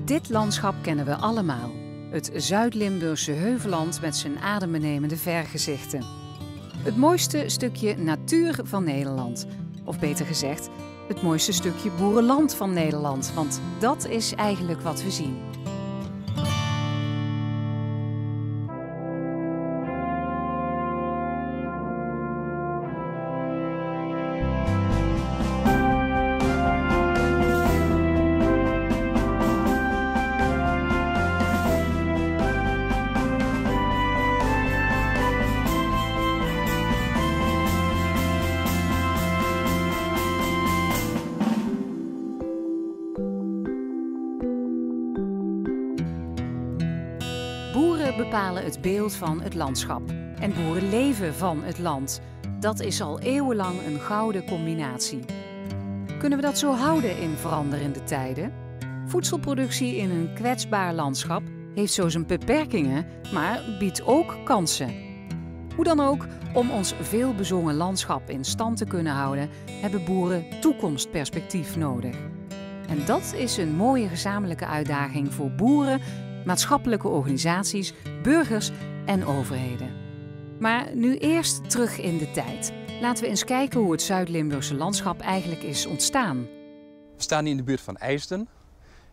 Dit landschap kennen we allemaal. Het Zuid-Limburgse heuvelland met zijn adembenemende vergezichten. Het mooiste stukje natuur van Nederland. Of beter gezegd, het mooiste stukje boerenland van Nederland. Want dat is eigenlijk wat we zien. Boeren bepalen het beeld van het landschap en boeren leven van het land. Dat is al eeuwenlang een gouden combinatie. Kunnen we dat zo houden in veranderende tijden? Voedselproductie in een kwetsbaar landschap heeft zo zijn beperkingen, maar biedt ook kansen. Hoe dan ook, om ons veelbezongen landschap in stand te kunnen houden, hebben boeren toekomstperspectief nodig. En dat is een mooie gezamenlijke uitdaging voor boeren, maatschappelijke organisaties, burgers en overheden. Maar nu eerst terug in de tijd. Laten we eens kijken hoe het Zuid-Limburgse landschap eigenlijk is ontstaan. We staan hier in de buurt van IJsden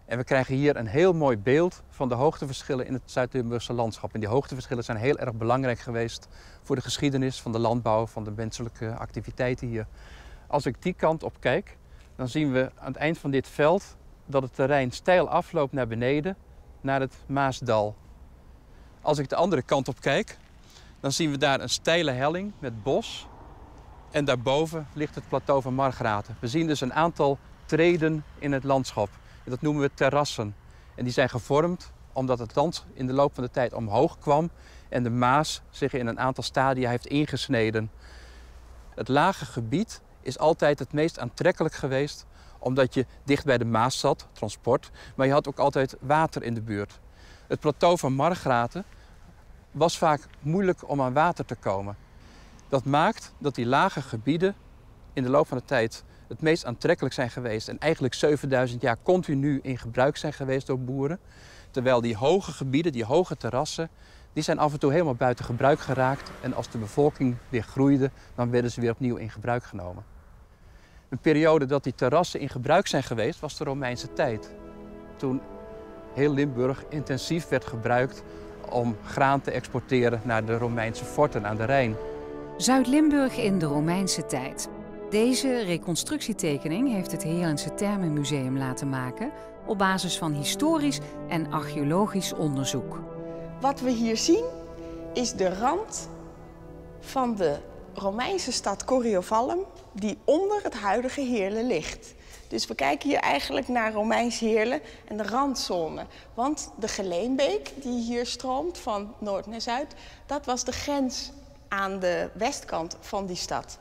en we krijgen hier een heel mooi beeld van de hoogteverschillen in het Zuid-Limburgse landschap. En die hoogteverschillen zijn heel erg belangrijk geweest voor de geschiedenis van de landbouw, van de menselijke activiteiten hier. Als ik die kant op kijk, dan zien we aan het eind van dit veld dat het terrein steil afloopt naar beneden, naar het Maasdal. Als ik de andere kant op kijk, dan zien we daar een steile helling met bos. En daarboven ligt het plateau van Margraten. We zien dus een aantal treden in het landschap. En dat noemen we terrassen. En die zijn gevormd omdat het land in de loop van de tijd omhoog kwam en de Maas zich in een aantal stadia heeft ingesneden. Het lage gebied is altijd het meest aantrekkelijk geweest omdat je dicht bij de Maas zat, transport, maar je had ook altijd water in de buurt. Het plateau van Margraten was vaak moeilijk om aan water te komen. Dat maakt dat die lage gebieden in de loop van de tijd het meest aantrekkelijk zijn geweest en eigenlijk 7000 jaar continu in gebruik zijn geweest door boeren. Terwijl die hoge gebieden, die hoge terrassen, die zijn af en toe helemaal buiten gebruik geraakt en als de bevolking weer groeide, dan werden ze weer opnieuw in gebruik genomen. Een periode dat die terrassen in gebruik zijn geweest was de Romeinse tijd. Toen heel Limburg intensief werd gebruikt om graan te exporteren naar de Romeinse forten aan de Rijn. Zuid-Limburg in de Romeinse tijd. Deze reconstructietekening heeft het Heerlense Thermenmuseum laten maken op basis van historisch en archeologisch onderzoek. Wat we hier zien is de rand van de Romeinse stad Coriovallum die onder het huidige Heerlen ligt. Dus we kijken hier eigenlijk naar Romeins Heerlen en de randzone. Want de Geleenbeek die hier stroomt van noord naar zuid, dat was de grens aan de westkant van die stad.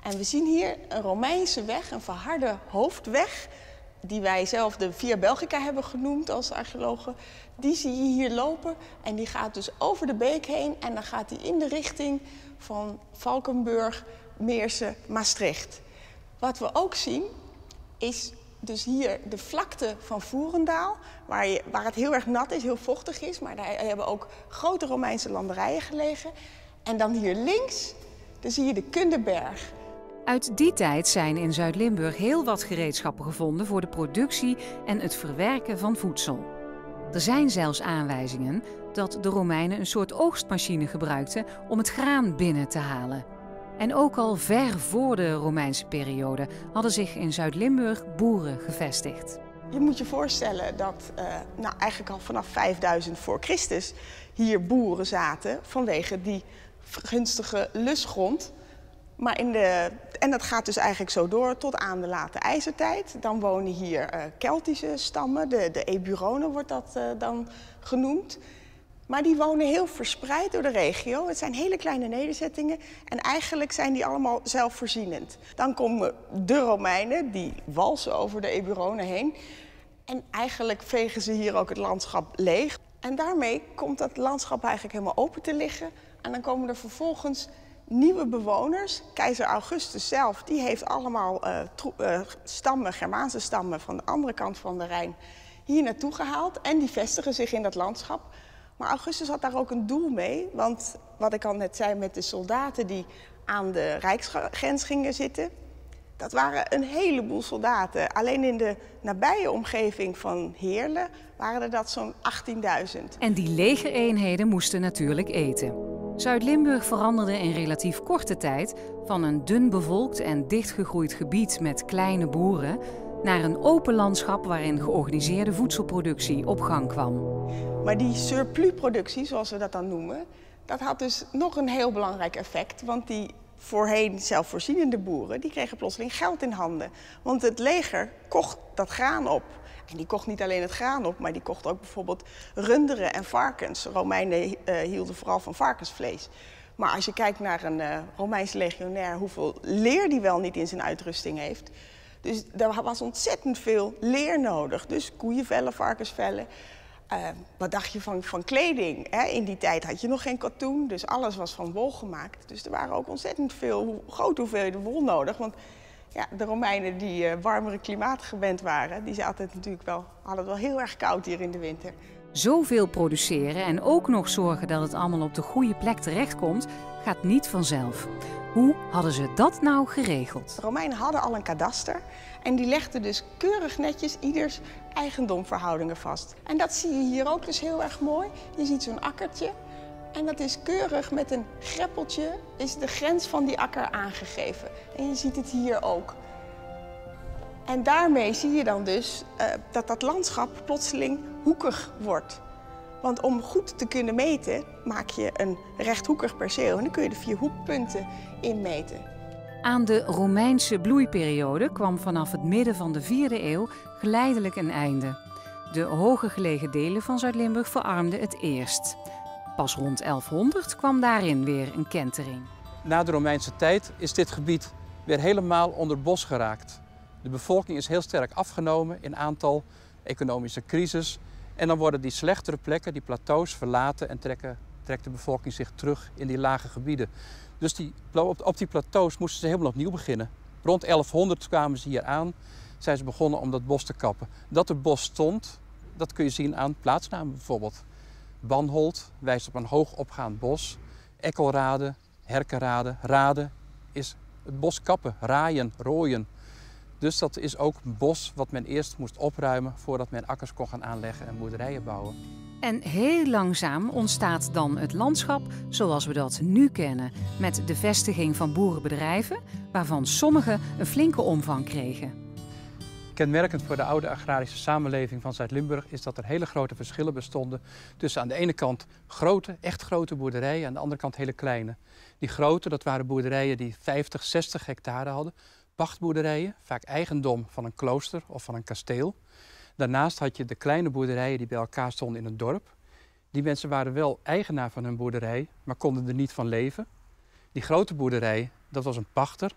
En we zien hier een Romeinse weg, een verharde hoofdweg, die wij zelf de Via Belgica hebben genoemd als archeologen. Die zie je hier lopen en die gaat dus over de beek heen en dan gaat die in de richting van Valkenburg, Meersen, Maastricht. Wat we ook zien is dus hier de vlakte van Voerendaal, waar het heel erg nat is, heel vochtig is, maar daar hebben ook grote Romeinse landerijen gelegen. En dan hier links, dan zie je de Kunderberg. Uit die tijd zijn in Zuid-Limburg heel wat gereedschappen gevonden voor de productie en het verwerken van voedsel. Er zijn zelfs aanwijzingen dat de Romeinen een soort oogstmachine gebruikten om het graan binnen te halen. En ook al ver voor de Romeinse periode hadden zich in Zuid-Limburg boeren gevestigd. Je moet je voorstellen dat eigenlijk al vanaf 5000 voor Christus hier boeren zaten vanwege die gunstige lusgrond. Maar en dat gaat dus eigenlijk zo door tot aan de late ijzertijd. Dan wonen hier Keltische stammen, de Eburonen wordt dat dan genoemd. Maar die wonen heel verspreid door de regio. Het zijn hele kleine nederzettingen en eigenlijk zijn die allemaal zelfvoorzienend. Dan komen de Romeinen, die walsen over de Eburonen heen. En eigenlijk vegen ze hier ook het landschap leeg. En daarmee komt dat landschap eigenlijk helemaal open te liggen. En dan komen er vervolgens nieuwe bewoners. Keizer Augustus zelf, die heeft allemaal stammen, Germaanse stammen van de andere kant van de Rijn hier naartoe gehaald en die vestigen zich in dat landschap. Maar Augustus had daar ook een doel mee, want wat ik al net zei met de soldaten die aan de rijksgrens gingen zitten, dat waren een heleboel soldaten. Alleen in de nabije omgeving van Heerlen waren er dat zo'n 18.000. En die legereenheden moesten natuurlijk eten. Zuid-Limburg veranderde in relatief korte tijd van een dun bevolkt en dichtgegroeid gebied met kleine boeren naar een open landschap waarin georganiseerde voedselproductie op gang kwam. Maar die surplusproductie, zoals we dat dan noemen, dat had dus nog een heel belangrijk effect. Want die voorheen zelfvoorzienende boeren, die kregen plotseling geld in handen. Want het leger kocht dat graan op. En die kocht niet alleen het graan op, maar die kocht ook bijvoorbeeld runderen en varkens. Romeinen hielden vooral van varkensvlees. Maar als je kijkt naar een Romeinse legionair, hoeveel leer die wel niet in zijn uitrusting heeft. Dus er was ontzettend veel leer nodig. Dus koeienvellen, varkensvellen. Wat dacht je van kleding? Hè? In die tijd had je nog geen katoen, dus alles was van wol gemaakt. Dus er waren ook ontzettend veel, grote hoeveelheden wol nodig. Want ja, de Romeinen die warmere klimaat gewend waren, die hadden het wel heel erg koud hier in de winter. Zoveel produceren en ook nog zorgen dat het allemaal op de goede plek terechtkomt, gaat niet vanzelf. Hoe hadden ze dat nou geregeld? De Romeinen hadden al een kadaster en die legden dus keurig netjes ieders eigendomverhoudingen vast. En dat zie je hier ook dus heel erg mooi. Je ziet zo'n akkertje en dat is keurig met een greppeltje is de grens van die akker aangegeven. En je ziet het hier ook. En daarmee zie je dan dus dat dat landschap plotseling hoekig wordt. Want om goed te kunnen meten, maak je een rechthoekig perceel en dan kun je de 4 hoekpunten inmeten. Aan de Romeinse bloeiperiode kwam vanaf het midden van de 4e eeuw geleidelijk een einde. De hoger gelegen delen van Zuid-Limburg verarmden het eerst. Pas rond 1100 kwam daarin weer een kentering. Na de Romeinse tijd is dit gebied weer helemaal onder bos geraakt. De bevolking is heel sterk afgenomen in aantal, economische crisis. En dan worden die slechtere plekken, die plateaus, verlaten en trekt de bevolking zich terug in die lage gebieden. Dus op die plateaus moesten ze helemaal opnieuw beginnen. Rond 1100 kwamen ze hier aan, zijn ze begonnen om dat bos te kappen. Dat er bos stond, dat kun je zien aan plaatsnamen bijvoorbeeld. Banholt wijst op een hoog opgaand bos. Ekkelrade, Herkenrade, Rade is het bos kappen, raaien, rooien. Dus dat is ook een bos wat men eerst moest opruimen voordat men akkers kon gaan aanleggen en boerderijen bouwen. En heel langzaam ontstaat dan het landschap zoals we dat nu kennen, met de vestiging van boerenbedrijven, waarvan sommige een flinke omvang kregen. Kenmerkend voor de oude agrarische samenleving van Zuid-Limburg is dat er hele grote verschillen bestonden tussen aan de ene kant grote, echt grote boerderijen, aan de andere kant hele kleine. Die grote, dat waren boerderijen die 50, 60 hectare hadden. Pachtboerderijen, vaak eigendom van een klooster of van een kasteel. Daarnaast had je de kleine boerderijen die bij elkaar stonden in het dorp. Die mensen waren wel eigenaar van hun boerderij, maar konden er niet van leven. Die grote boerderij, dat was een pachter.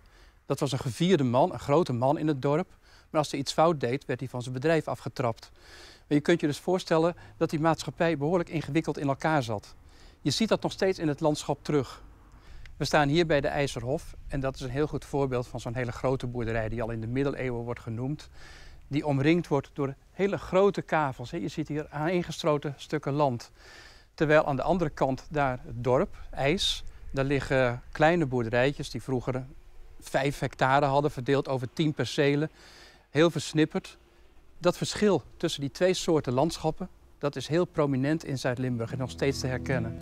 Dat was een gevierde man, een grote man in het dorp. Maar als hij iets fout deed, werd hij van zijn bedrijf afgetrapt. Maar je kunt je dus voorstellen dat die maatschappij behoorlijk ingewikkeld in elkaar zat. Je ziet dat nog steeds in het landschap terug. We staan hier bij de IJzerhof en dat is een heel goed voorbeeld van zo'n hele grote boerderij die al in de middeleeuwen wordt genoemd. Die omringd wordt door hele grote kavels. Je ziet hier aaneengestroten stukken land. Terwijl aan de andere kant daar het dorp, IJs, daar liggen kleine boerderijtjes die vroeger 5 hectare hadden, verdeeld over 10 percelen. Heel versnipperd. Dat verschil tussen die 2 soorten landschappen, dat is heel prominent in Zuid-Limburg en nog steeds te herkennen.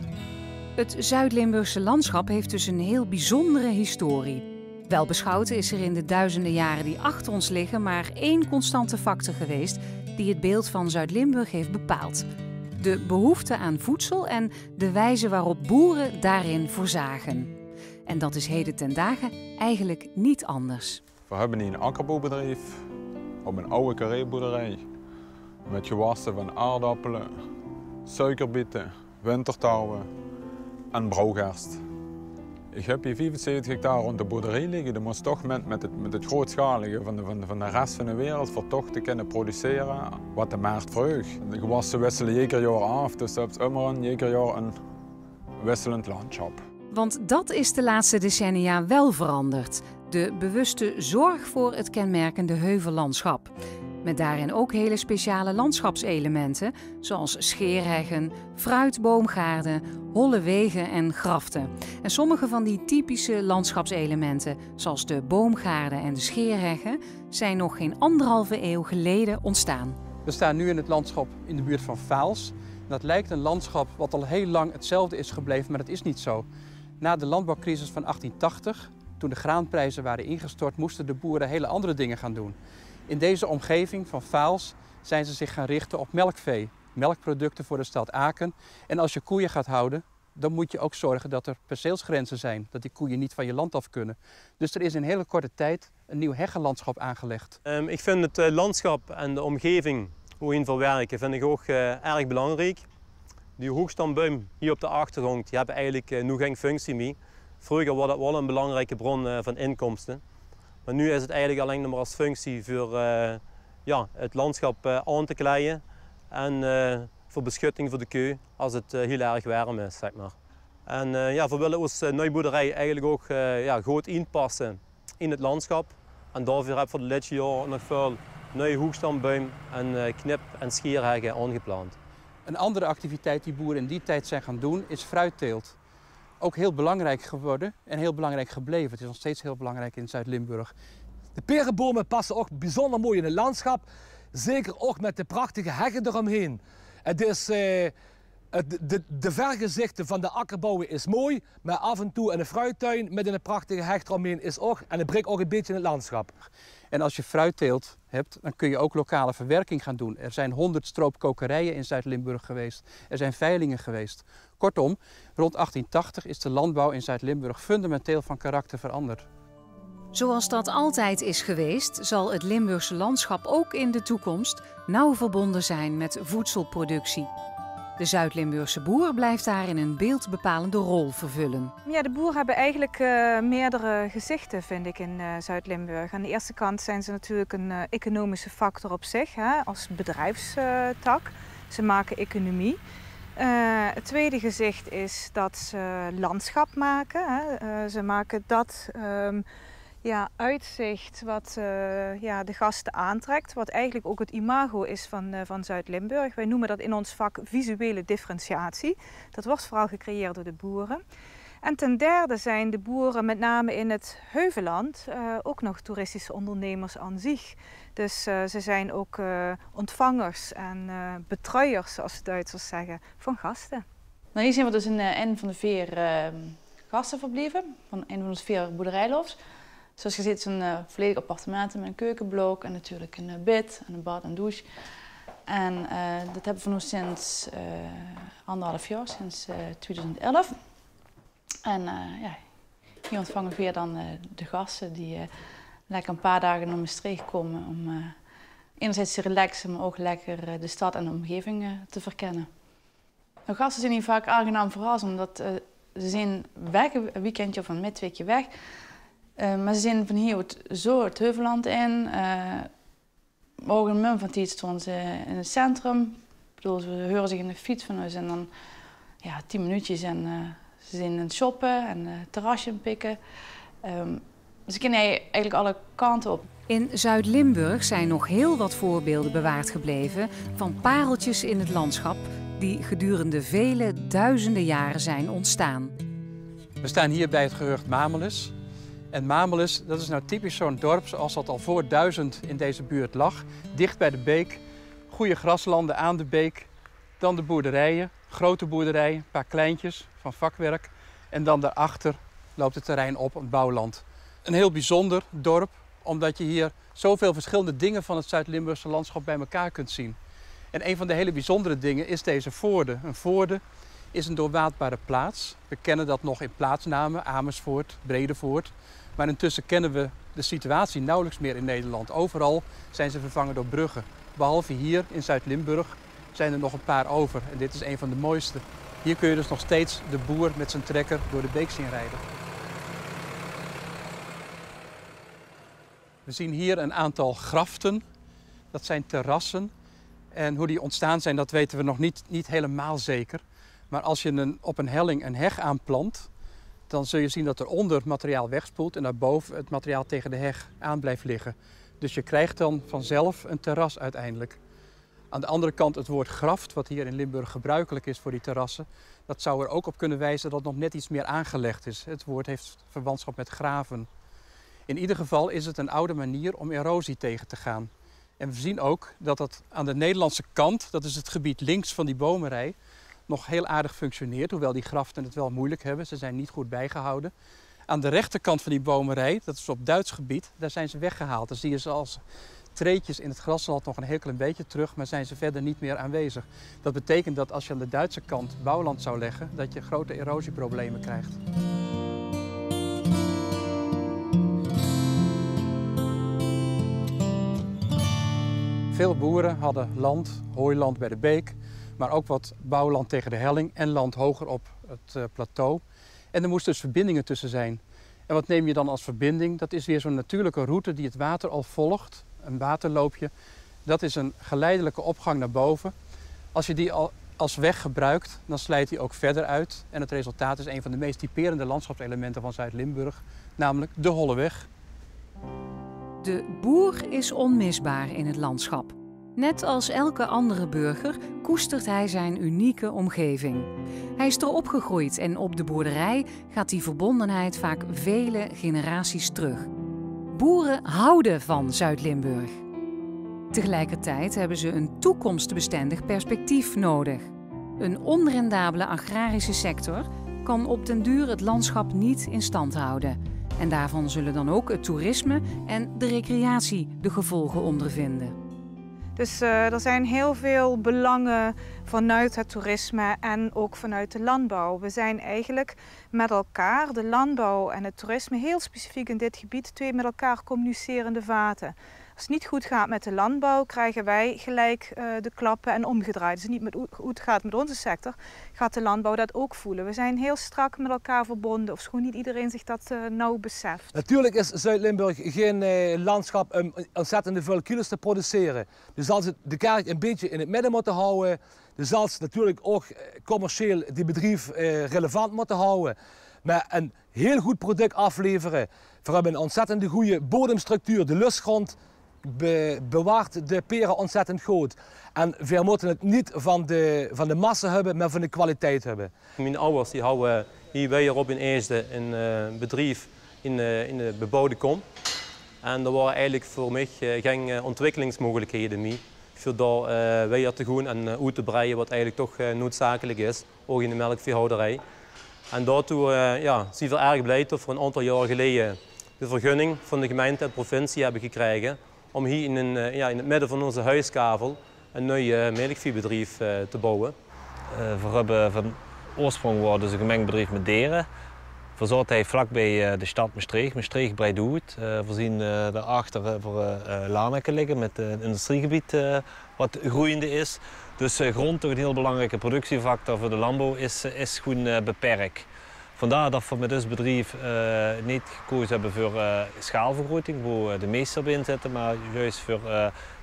Het Zuid-Limburgse landschap heeft dus een heel bijzondere historie. Wel beschouwd is er in de duizenden jaren die achter ons liggen maar 1 constante factor geweest die het beeld van Zuid-Limburg heeft bepaald. De behoefte aan voedsel en de wijze waarop boeren daarin voorzagen. En dat is heden ten dagen eigenlijk niet anders. We hebben hier een akkerbouwbedrijf op een oude carréboerderij met gewassen van aardappelen, suikerbieten, wintertouwen en brouwgerst. Ik heb hier 75 hectare rond de boerderij liggen. Dat moest toch met het grootschalige van de rest van de wereld voor toch te kunnen produceren wat de markt vroeg. De gewassen wisselen ieder jaar af, dus dat is immer ieder jaar een wisselend landschap. Want dat is de laatste decennia wel veranderd. De bewuste zorg voor het kenmerkende heuvellandschap. Met daarin ook hele speciale landschapselementen, zoals scheerheggen, fruitboomgaarden, holle wegen en graften. En sommige van die typische landschapselementen, zoals de boomgaarden en de scheerheggen, zijn nog geen 1,5 eeuw geleden ontstaan. We staan nu in het landschap in de buurt van Vaals. Dat lijkt een landschap wat al heel lang hetzelfde is gebleven, maar dat is niet zo. Na de landbouwcrisis van 1880, toen de graanprijzen waren ingestort, moesten de boeren hele andere dingen gaan doen. In deze omgeving van Vaals zijn ze zich gaan richten op melkvee, melkproducten voor de stad Aken. En als je koeien gaat houden, dan moet je ook zorgen dat er perceelsgrenzen zijn, dat die koeien niet van je land af kunnen. Dus er is in hele korte tijd een nieuw heggenlandschap aangelegd. Ik vind het landschap en de omgeving waarin we werken vind ik ook erg belangrijk. Die hoegstamboom hier op de achtergrond, die hebben eigenlijk nu geen functie meer. Vroeger was dat wel een belangrijke bron van inkomsten. Maar nu is het eigenlijk alleen nog maar als functie voor het landschap aan te kleien en voor beschutting voor de koe als het heel erg warm is, zeg maar. En we willen onze nieuwe boerderij eigenlijk ook goed inpassen in het landschap. En daarvoor hebben we de laatste jaren nog veel nieuwe hoegstamboom en knip- en scheerheggen aangeplant. Een andere activiteit die boeren in die tijd zijn gaan doen is fruitteelt. Ook heel belangrijk geworden en heel belangrijk gebleven. Het is nog steeds heel belangrijk in Zuid-Limburg. De perenbomen passen ook bijzonder mooi in het landschap. Zeker ook met de prachtige heggen eromheen. Het is, de vergezichten van de akkerbouwen is mooi, maar af en toe in een fruittuin met een prachtige heg eromheen is ook, en het breekt ook een beetje in het landschap. En als je fruitteelt hebt, dan kun je ook lokale verwerking gaan doen. Er zijn 100 stroopkokerijen in Zuid-Limburg geweest. Er zijn veilingen geweest. Kortom, rond 1880 is de landbouw in Zuid-Limburg fundamenteel van karakter veranderd. Zoals dat altijd is geweest, zal het Limburgse landschap ook in de toekomst nauw verbonden zijn met voedselproductie. De Zuid-Limburgse boer blijft daarin een beeldbepalende rol vervullen. Ja, de boeren hebben eigenlijk meerdere gezichten, vind ik, in Zuid-Limburg. Aan de eerste kant zijn ze natuurlijk een economische factor op zich, als bedrijfstak. Ze maken economie. Het tweede gezicht is dat ze landschap maken. Ze maken dat uitzicht wat de gasten aantrekt, wat eigenlijk ook het imago is van Zuid-Limburg. Wij noemen dat in ons vak visuele differentiatie. Dat wordt vooral gecreëerd door de boeren. En ten derde zijn de boeren met name in het Heuvelland ook nog toeristische ondernemers aan zich. Dus ze zijn ook ontvangers en betruiers, zoals de Duitsers zeggen, van gasten. Nou, hier zien we dus in een van de 4 gastenverblijven, van een van de 4 boerderijlofts. Zoals je ziet, het is een volledig appartement met een keukenblok en natuurlijk een bed en een bad en douche. En dat hebben we nu sinds 1,5 jaar, sinds 2011. En hier ontvangen we weer dan de gasten die lekker een paar dagen naar Maastricht komen om enerzijds te relaxen, maar ook lekker de stad en de omgeving te verkennen. De gasten zijn hier vaak aangenaam verrast, omdat ze zijn weg, een weekendje of een midweekje weg. Maar ze zijn van hier zo het Heuvelland in. Ook een mum van tijd stonden ze in het centrum. Ik bedoel, ze horen zich in de fiets van ons en dan 10 minuutjes en ze zijn aan het shoppen en terrasje pikken. Ze kunnen eigenlijk alle kanten op. In Zuid-Limburg zijn nog heel wat voorbeelden bewaard gebleven van pareltjes in het landschap die gedurende vele duizenden jaren zijn ontstaan. We staan hier bij het gehucht Mameles. En Mameles, dat is nou typisch zo'n dorp zoals dat al voor 1000 in deze buurt lag. Dicht bij de beek, goede graslanden aan de beek. Dan de boerderijen, grote boerderijen, een paar kleintjes van vakwerk. En dan daarachter loopt het terrein op, een bouwland. Een heel bijzonder dorp, omdat je hier zoveel verschillende dingen van het Zuid-Limburgse landschap bij elkaar kunt zien. En een van de hele bijzondere dingen is deze voorde. Een voorde is een doorwaadbare plaats. We kennen dat nog in plaatsnamen, Amersfoort, Bredevoort. Maar intussen kennen we de situatie nauwelijks meer in Nederland. Overal zijn ze vervangen door bruggen. Behalve hier in Zuid-Limburg zijn er nog een paar over. En dit is een van de mooiste. Hier kun je dus nog steeds de boer met zijn trekker door de beek zien rijden. We zien hier een aantal graften. Dat zijn terrassen. En hoe die ontstaan zijn, dat weten we nog niet helemaal zeker. Maar als je op een helling een heg aanplant, dan zul je zien dat er onder materiaal wegspoelt en daarboven het materiaal tegen de heg aan blijft liggen. Dus je krijgt dan vanzelf een terras uiteindelijk. Aan de andere kant het woord graft, wat hier in Limburg gebruikelijk is voor die terrassen, dat zou er ook op kunnen wijzen dat nog net iets meer aangelegd is. Het woord heeft verwantschap met graven. In ieder geval is het een oude manier om erosie tegen te gaan. En we zien ook dat dat aan de Nederlandse kant, dat is het gebied links van die bomenrij, nog heel aardig functioneert, hoewel die graften het wel moeilijk hebben. Ze zijn niet goed bijgehouden. Aan de rechterkant van die bomenrij, dat is op Duits gebied, daar zijn ze weggehaald. Dan zie je ze als treetjes in het grasland nog een heel klein beetje terug, maar zijn ze verder niet meer aanwezig. Dat betekent dat als je aan de Duitse kant bouwland zou leggen, dat je grote erosieproblemen krijgt. Veel boeren hadden land, hooiland bij de beek, maar ook wat bouwland tegen de helling en land hoger op het plateau. En er moesten dus verbindingen tussen zijn. En wat neem je dan als verbinding? Dat is weer zo'n natuurlijke route die het water al volgt, een waterloopje. Dat is een geleidelijke opgang naar boven. Als je die als weg gebruikt, dan slijt die ook verder uit. En het resultaat is een van de meest typerende landschapselementen van Zuid-Limburg, namelijk de Holleweg. De boer is onmisbaar in het landschap. Net als elke andere burger koestert hij zijn unieke omgeving. Hij is er opgegroeid en op de boerderij gaat die verbondenheid vaak vele generaties terug. Boeren houden van Zuid-Limburg. Tegelijkertijd hebben ze een toekomstbestendig perspectief nodig. Een onrendabele agrarische sector kan op den duur het landschap niet in stand houden. En daarvan zullen dan ook het toerisme en de recreatie de gevolgen ondervinden. Dus er zijn heel veel belangen vanuit het toerisme en ook vanuit de landbouw. We zijn eigenlijk met elkaar, de landbouw en het toerisme, heel specifiek in dit gebied, twee met elkaar communicerende vaten. Als het niet goed gaat met de landbouw, krijgen wij gelijk de klappen en omgedraaid. Als het niet goed gaat met onze sector, gaat de landbouw dat ook voelen. We zijn heel strak met elkaar verbonden, ofschoon niet iedereen zich dat nauw beseft. Natuurlijk is Zuid-Limburg geen landschap om ontzettende veel kilo's te produceren. Dus als het de kerk een beetje in het midden moeten houden, dus als natuurlijk ook commercieel die bedrijf relevant moeten houden. Maar een heel goed product afleveren. We hebben een ontzettend goede bodemstructuur, de lustgrond bewaart de peren ontzettend goed. En we moeten het niet van de massa hebben, maar van de kwaliteit hebben. Mijn ouders die houden hier weer in Eesden een bedrijf in de bebouwde kom. En er waren eigenlijk voor mij geen ontwikkelingsmogelijkheden meer. Voor daar weer te gaan en uit te breien, wat eigenlijk toch noodzakelijk is, ook in de melkveehouderij. En daartoe zijn we erg blij dat we een aantal jaar geleden de vergunning van de gemeente en de provincie hebben gekregen om hier in het midden van onze huiskavel een nieuw melkveebedrijf te bouwen. We hebben van oorsprong was dus een gemengd bedrijf met dieren. We zaten vlakbij de stad Maastricht. Maastricht breidt uit. We zien daarachter Larnaca liggen met een industriegebied wat groeiende is. Dus grond, toch een heel belangrijke productiefactor voor de landbouw, is gewoon beperkt. Vandaar dat we met dit bedrijf niet gekozen hebben voor schaalvergroting, waar de meeste op in zitten, maar juist voor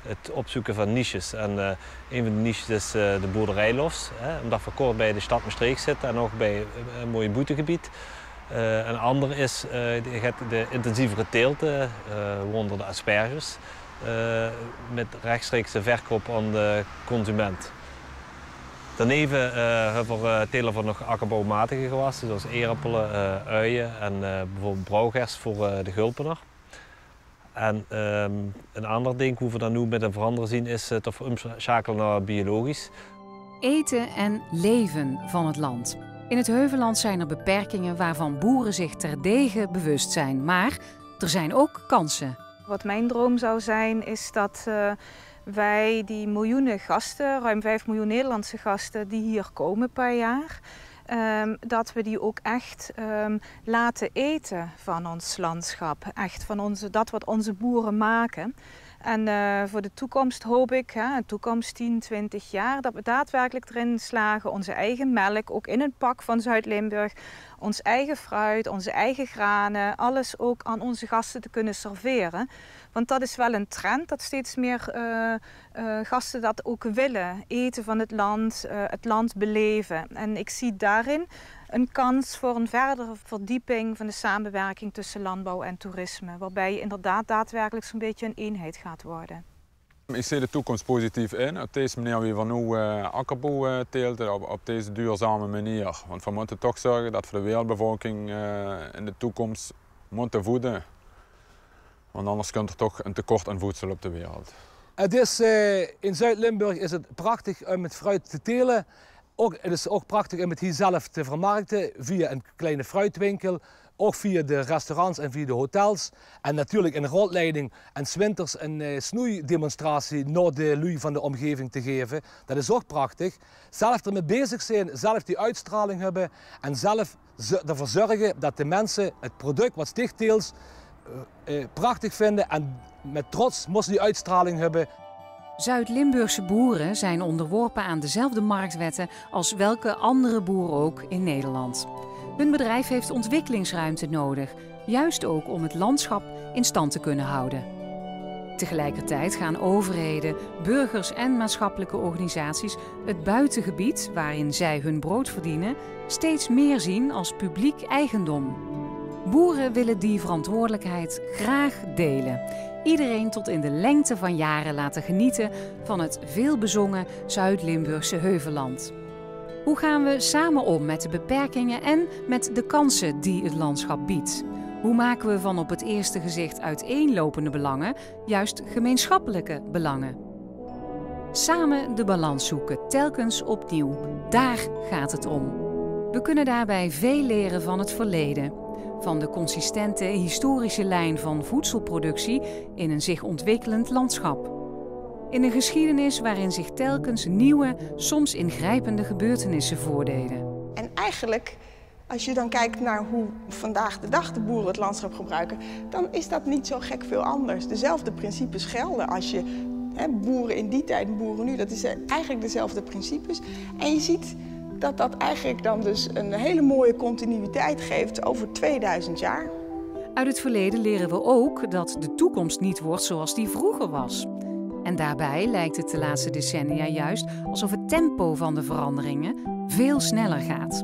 het opzoeken van niches. En een van de niches is de boerderijlofts, omdat we kort bij de stad Maastricht zitten en ook bij een mooi boetegebied. Een ander is de intensievere teelte, waaronder de asperges, met rechtstreekse verkoop aan de consument. Daarneven hebben we telen van nog akkerbouwmatige gewassen, zoals eerappelen, uien en bijvoorbeeld brouwgerst voor de gulpener. En een ander ding hoe we dat nu met een veranderen zien is dat we omschakelen naar biologisch. Eten en leven van het land. In het Heuvelland zijn er beperkingen waarvan boeren zich terdege bewust zijn. Maar er zijn ook kansen. Wat mijn droom zou zijn is dat wij die miljoenen gasten, ruim 5 miljoen Nederlandse gasten die hier komen per jaar, dat we die ook echt laten eten van ons landschap. Echt van dat wat onze boeren maken. En voor de toekomst hoop ik, de toekomst 10, 20 jaar, dat we daadwerkelijk erin slagen onze eigen melk, ook in een pak van Zuid-Limburg, ons eigen fruit, onze eigen granen, alles ook aan onze gasten te kunnen serveren. Want dat is wel een trend, dat steeds meer gasten dat ook willen. Eten van het land beleven. En ik zie daarin een kans voor een verdere verdieping van de samenwerking tussen landbouw en toerisme. Waarbij je inderdaad daadwerkelijk zo'n beetje een eenheid gaat worden. Ik zie de toekomst positief in. Op deze manier wie we nu akkerbouw teelten, op deze duurzame manier. Want we moeten toch zorgen dat we de wereldbevolking in de toekomst moeten voeden. Want anders komt er toch een tekort aan voedsel op de wereld. Het is, in Zuid-Limburg is het prachtig om het fruit te telen. Het is ook prachtig om het hier zelf te vermarkten via een kleine fruitwinkel. Ook via de restaurants en via de hotels. En natuurlijk een rondleiding en 's winters een snoeidemonstratie naar de lui van de omgeving te geven. Dat is ook prachtig. Zelf ermee bezig zijn, zelf die uitstraling hebben en zelf ervoor zorgen dat de mensen het product wat Stichtteels prachtig vinden en met trots moesten die uitstraling hebben. Zuid-Limburgse boeren zijn onderworpen aan dezelfde marktwetten als welke andere boer ook in Nederland. Hun bedrijf heeft ontwikkelingsruimte nodig, juist ook om het landschap in stand te kunnen houden. Tegelijkertijd gaan overheden, burgers en maatschappelijke organisaties het buitengebied waarin zij hun brood verdienen steeds meer zien als publiek eigendom. Boeren willen die verantwoordelijkheid graag delen. Iedereen tot in de lengte van jaren laten genieten van het veelbezongen Zuid-Limburgse heuvelland. Hoe gaan we samen om met de beperkingen en met de kansen die het landschap biedt? Hoe maken we van op het eerste gezicht uiteenlopende belangen juist gemeenschappelijke belangen? Samen de balans zoeken, telkens opnieuw. Daar gaat het om. We kunnen daarbij veel leren van het verleden. Van de consistente historische lijn van voedselproductie in een zich ontwikkelend landschap. In een geschiedenis waarin zich telkens nieuwe, soms ingrijpende gebeurtenissen voordeden. En eigenlijk, als je dan kijkt naar hoe vandaag de dag de boeren het landschap gebruiken, dan is dat niet zo gek veel anders. Dezelfde principes gelden als je boeren in die tijd en boeren nu, dat is eigenlijk dezelfde principes. En je ziet dat dat eigenlijk dan dus een hele mooie continuïteit geeft over 2000 jaar. Uit het verleden leren we ook dat de toekomst niet wordt zoals die vroeger was. En daarbij lijkt het de laatste decennia juist alsof het tempo van de veranderingen veel sneller gaat.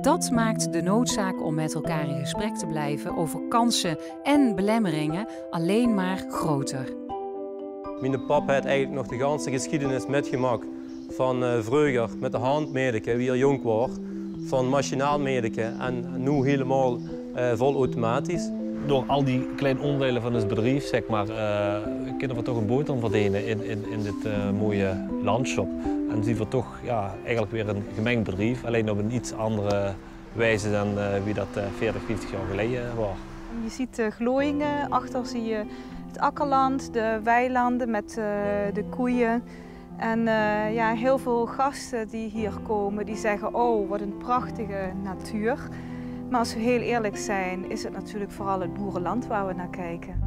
Dat maakt de noodzaak om met elkaar in gesprek te blijven over kansen en belemmeringen alleen maar groter. Mijn papa had eigenlijk nog de ganse geschiedenis metgemaakt van vroeger met de hand mediken, wie er jong was, van machinaal mediken en nu helemaal vol automatisch. Door al die kleine onderdelen van het bedrijf, zeg maar, kunnen we toch een boterham verdienen in dit mooie landschap. En zien we toch eigenlijk weer een gemengd bedrijf, alleen op een iets andere wijze dan wie dat 40, 50 jaar geleden was. Je ziet de glooiingen, achter zie je het akkerland, de weilanden met de koeien. En heel veel gasten die hier komen, die zeggen, oh, wat een prachtige natuur. Maar als we heel eerlijk zijn, is het natuurlijk vooral het boerenland waar we naar kijken.